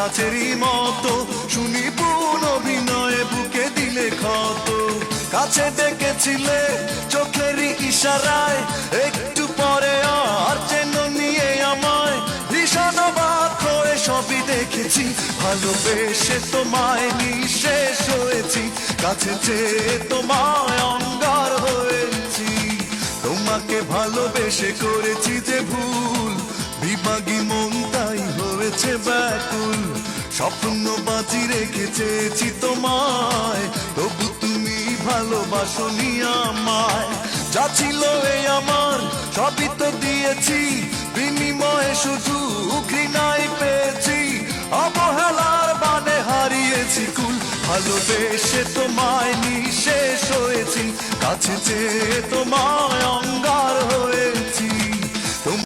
কাছেরই মতো, শুনি পুন অভিনয়ে বুকে দিলে ক্ষত। কাছে ডেকেছিলে চোখেরই ইশারায়, একটু পরে আর যেন নিয়ে আমায়। ভীষণ অবাক হয়ে সবই দেখেছি, ভালোবেসে তোমায় নিঃশেষ হয়েছি, কাছে চেয়ে তোমায় অঙ্গার হয়েছি। তোমাকে ভালোবেসে করেছি যে ভুল, বিভাগী মন তাই হয়েছে ব্যাকুল। স্বপ্ন বাজি রেখে চেয়েছি তোমায়, তবু তুমি ভালোবাসনি আমায়। যা ছিল এই আমার সবই তো দিয়েছি, বিনিময়ে শুধু ঘৃণাই পেয়েছি। অবহেলার বানে হারিয়েছি কুল, ভালোবেসে তোমায় নিঃশেষ হয়েছি, কাছে চেয়ে তোমায় অঙ্গার হয়েছি।